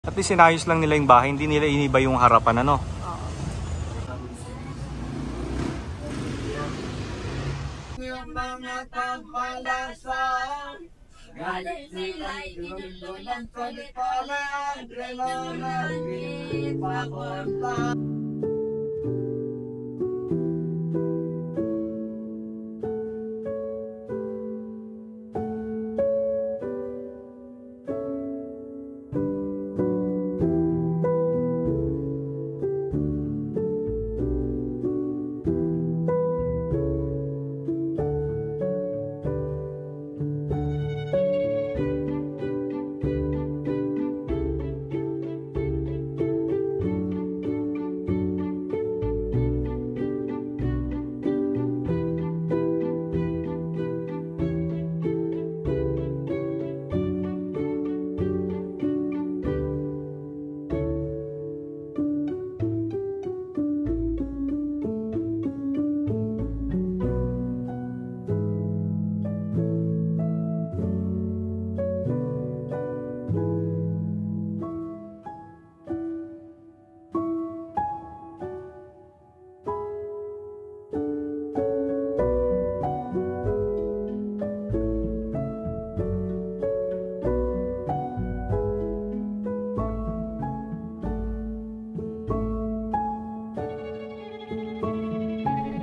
At least sinayos lang nila yung bahay, hindi nila iniba yung harapan, ano? Yung mga pampalasan, galit sila'y ginulo ng palipalan, relo ng ipakunta.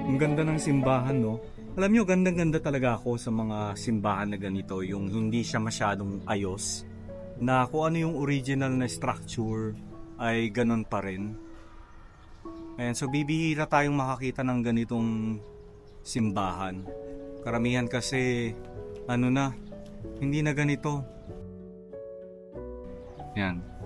Ang ganda ng simbahan, no? Alam nyo, gandang-ganda talaga ako sa mga simbahan na ganito, yung hindi siya masyadong ayos, na kung ano yung original na structure ay ganun pa rin. Ayan, so bibihira tayong makakita ng ganitong simbahan. Karamihan kasi, ano na, hindi na ganito. Yan.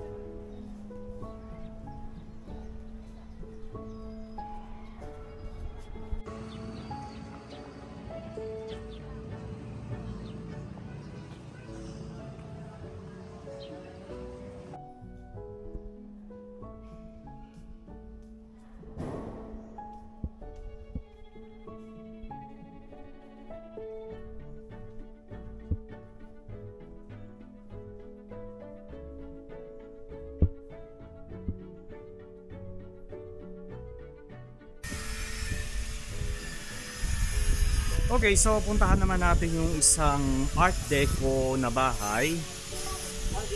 Okay, so puntahan naman natin yung isang Art Deco na bahay.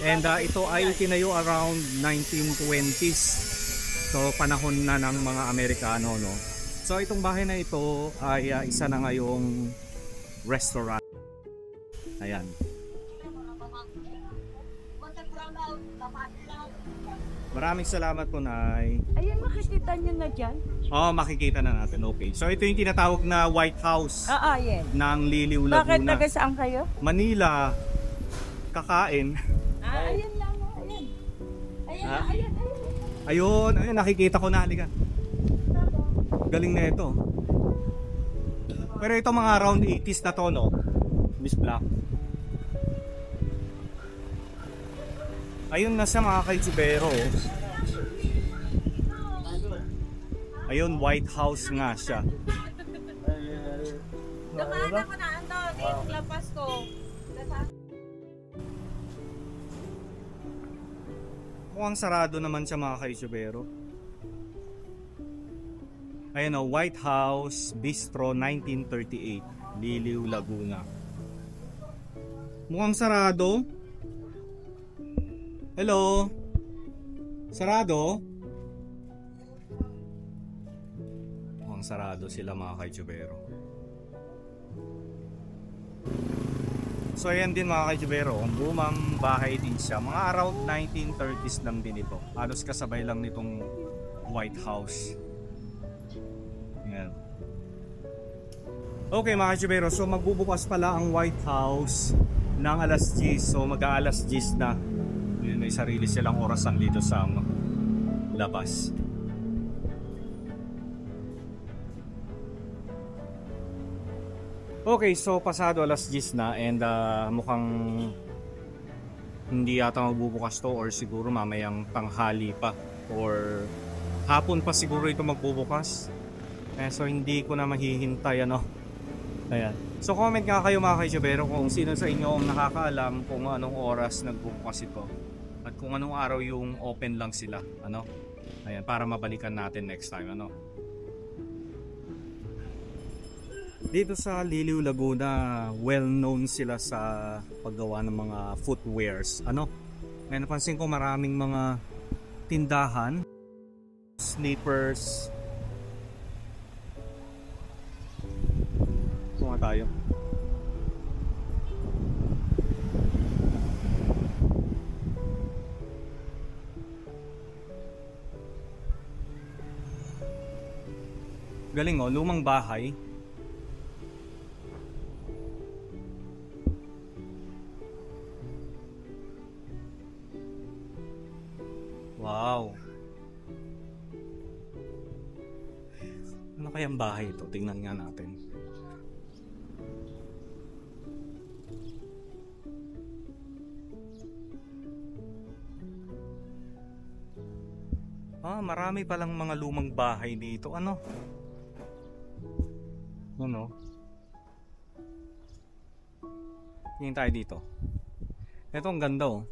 And ito ay tinayo around 1920s. So panahon na ng mga Amerikano, no? So itong bahay na ito ay isa na ngayong restaurant. Ayan. Maraming salamat po, Nay. Ayan, makikita nyo na dyan. Oh, makikita na natin. Okay. So ito yung tinatawag na White House Yes. ng Liliw, Laguna. Bakit taga saan kayo? Manila. Kakain. Ayan lang. Ayan. Ha? Ayan. Ayun, nakikita ko na. Halika. Galing na ito. Pero ito mga around 80s na to, no? Miss Black. Ayun na siya mga kaitsubero. Ayun, White House nga siya. Dumaan ako na ando. Yung lampas ko. Mukhang sarado naman siya mga kaitsubero. Ayun o, White House Bistro 1938, Liliw, Laguna. Mukhang sarado. Hello? Sarado? Mukhang sarado sila mga kaitsubero. So ayan din mga kaitsubero, ang lumang bahay din siya. Mga around 1930s lang din ito. Halos kasabay lang nitong White House. Ayan. Okay mga kaitsubero, so magbubukas pala ang White House ng alas 10. So mag-aalas 10 na. May sarili silang orasan dito sa labas. Okay, so pasado alas 10 na and mukhang hindi yata magbubukas to, or siguro mamayang tanghali pa or hapon pa siguro ito magbubukas. So hindi ko na mahihintay, ano. Ayan. So comment nga kayo mga kaitsubero kung sino sa inyo ang nakakaalam kung anong oras nagbubukas ito. At kung anong araw yung open lang sila, ano? Ayan, para mabalikan natin next time, ano? Dito sa Liliw, Laguna, well-known sila sa paggawa ng mga footwears, ano? Ngayon napansin ko maraming mga tindahan, sneakers. Ito nga tayo. Galing oh, lumang bahay. Wow. Ano kayang bahay ito? Tingnan nga natin. Marami palang mga lumang bahay dito. Ano? Ano? Tingin tayo dito. Ito ang ganda oh.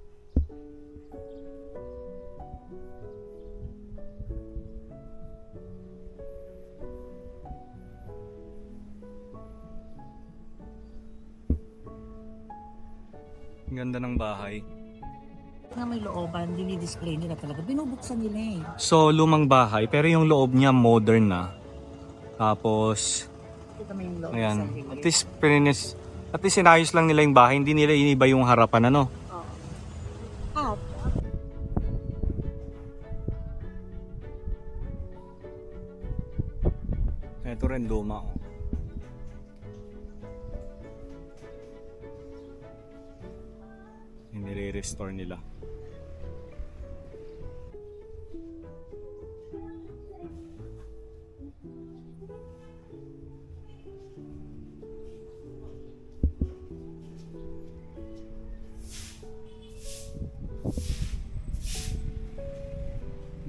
Ang ganda ng bahay. Na may looban, dinidisplay nila talaga. Binubuksan nila eh. So, lumang bahay, pero yung loob niya modern na. Tapos, Ito may yung loob. ayan. Sa gilid. At least sinayos lang nila yung bahay. Hindi nila iniba yung harapan, ano? Oo. Ah, Ito rin luma, oh. Nire-restore nila.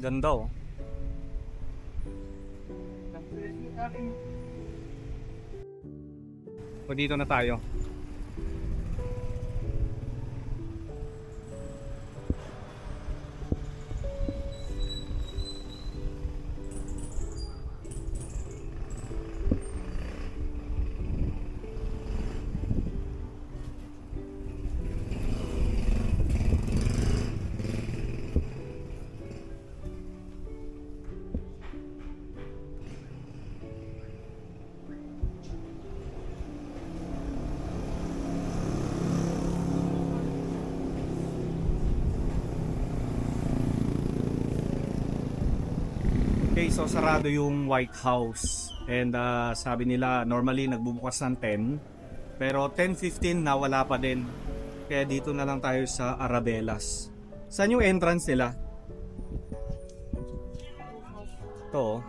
Ganda oh. O dito na tayo. Okay, so sarado yung White House. And sabi nila normally nagbubukas ng 10. Pero 10:15 na wala pa din. Kaya dito na lang tayo sa Arabelas. Saan yung entrance nila? Ito.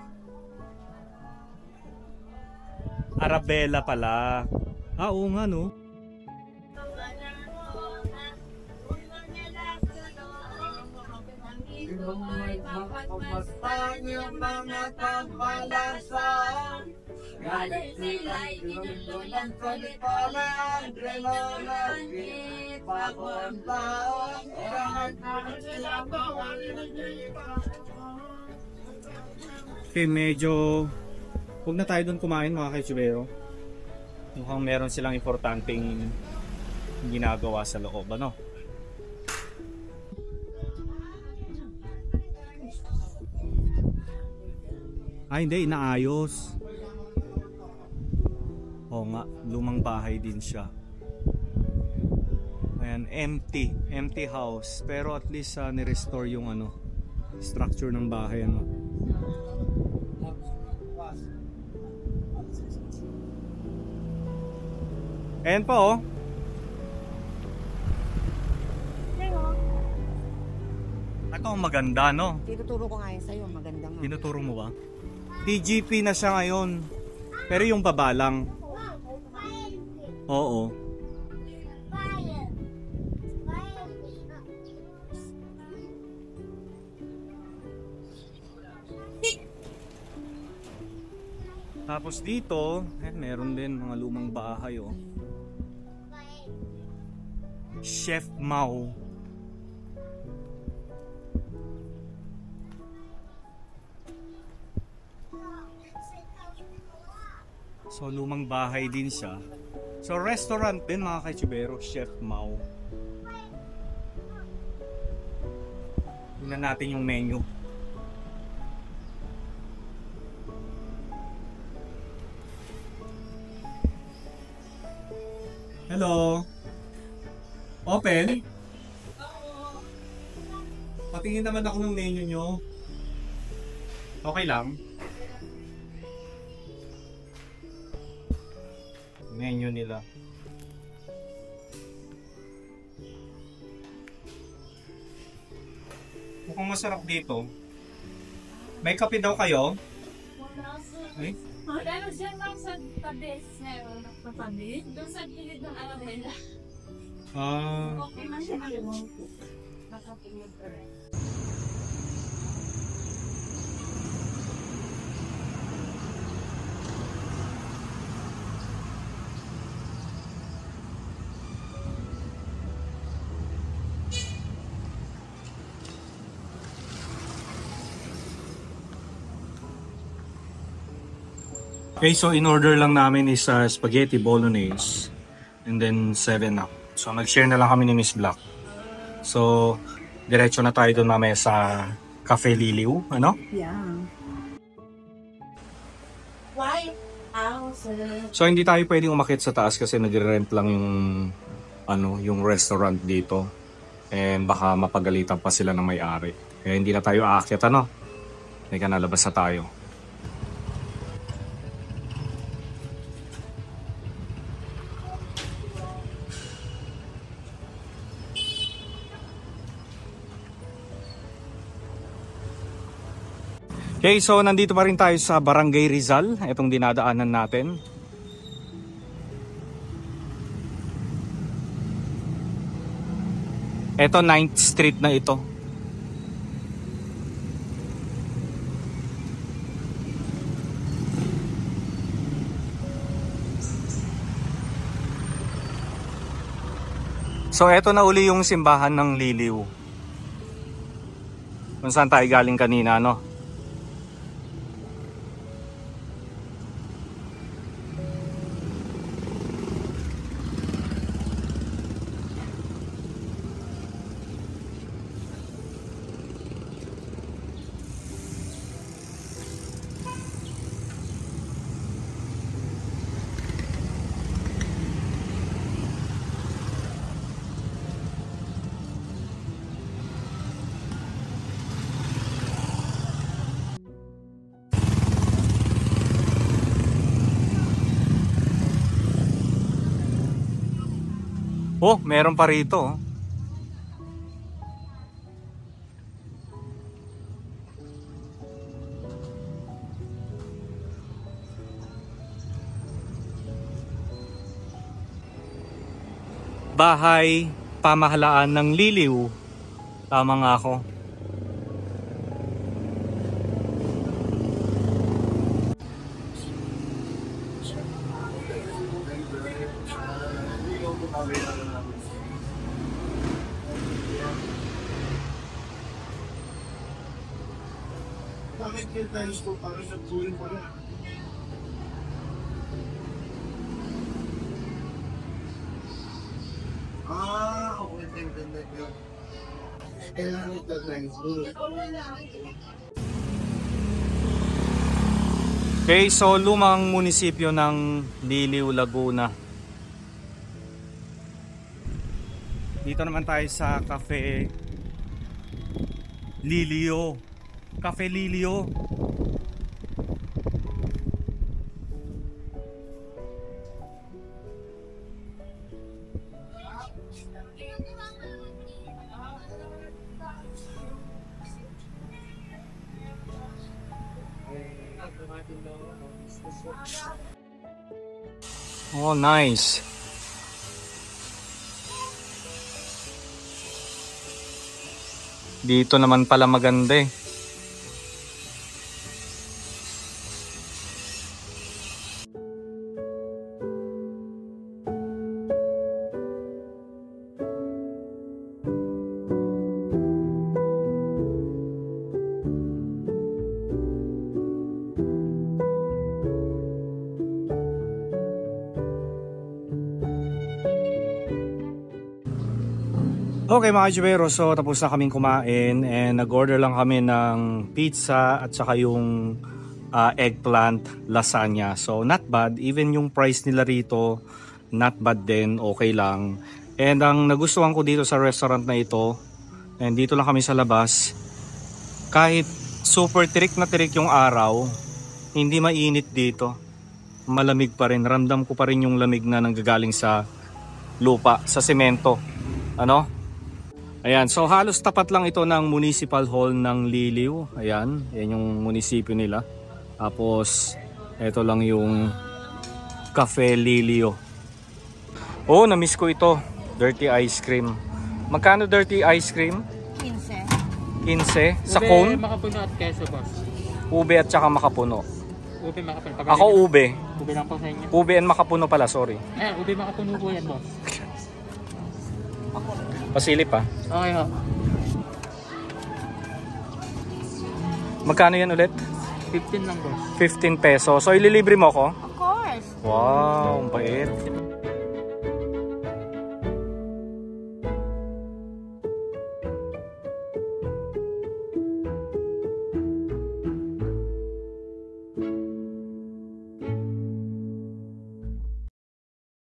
Arabella pala. Oo nga no. Yung may mapapagpag yung mga kampalasan. Galit sila'y tinuluyan sa lipalan. Renonagit bago ang taon. Okay, medyo huwag na tayo doon kumain mga kaitsubero. Mukhang meron silang importanteng ginagawa sa loob, ano? Hindi, inaayos. Oo nga, lumang bahay din siya. Ayan, empty house. Pero at least ni-restore yung ano, structure ng bahay, ano. Ayan po oh. Ito ang maganda, no? tinuturo ko nga yun sa'yo. Maganda nga. Tinuturo mo ba? TGP na siya ngayon. Pero yung baba lang. Oo. Tapos dito, meron din mga lumang bahay oh. Chef Mao. So lumang bahay din siya. So restaurant din mga kachibero, Chef Mau. Tingnan natin yung menu. Hello. Open? Patingin naman ako ng menu nyo. Okay lang. Menu nila. Mukhang masarap dito. May kape daw kayo? Ay? Pero siya lang sa tabi, sir. Sa tabi? Doon sa gilid ng Arabella. Okay man siya mo. Nakatingin pa rin. Okay, so in order lang namin is spaghetti bolognese and then 7-up. So nag-share na lang kami ni Miss Black. So diretso na tayo doon mamaya sa Cafe Liliw, ano? Yeah. White houses. So hindi tayo pwedeng umakyat sa taas kasi nagre-rent lang yung restaurant dito. And baka mapagalitan pa sila ng may-ari. Kaya hindi na tayo aakyat, ano? Teka, nalabas na tayo. Okay, so nandito pa rin tayo sa Barangay Rizal, itong dinadaanan natin. Ito 9th Street na ito. So eto na uli yung simbahan ng Liliw. Kung saan tayo galing kanina, no? Oh, meron pa rito. Oh. Bahay Pamahalaan ng Liliw. Tama nga ako. Bakit kayo tayo po para sa tuloy pa rin? Okay, thank you. Kailangan ito tayo po. Okay, so lumang munisipyo ng Liliw, Laguna. Dito naman tayo sa Cafe Lilio. Cafe Lilio. Oh, nice. Dito naman pala maganda eh. Okay mga Jubero, so tapos na kaming kumain and nag-order lang kami ng pizza at saka yung eggplant lasagna. So not bad, even yung price nila rito not bad din, okay lang. And ang nagustuhan ko dito sa restaurant na ito, and dito lang kami sa labas, kahit super tirik na tirik yung araw, hindi mainit dito. Malamig pa rin, ramdam ko pa rin yung lamig na nanggagaling sa lupa, sa semento. Ano? Ayan, so halos tapat lang ito ng Municipal Hall ng Liliw. Ayan, yan yung munisipyo nila. Tapos, ito lang yung Cafe Liliw. Oh, na-miss ko ito. Dirty ice cream. Magkano dirty ice cream? 15. 15? Sa cone? Ube, makapuno at keso, boss. Ube at saka makapuno. Ube, makapuno. Ako ube. Ube lang po sa inyo. Ube and makapuno pala, sorry. Ube, makapuno po yan, boss. Pasilip pa. Okay, ho. Magkano yan ulit? 15 lang, boss. 15 pesos. So ililibre mo ko? Of course. Wow, ang bait.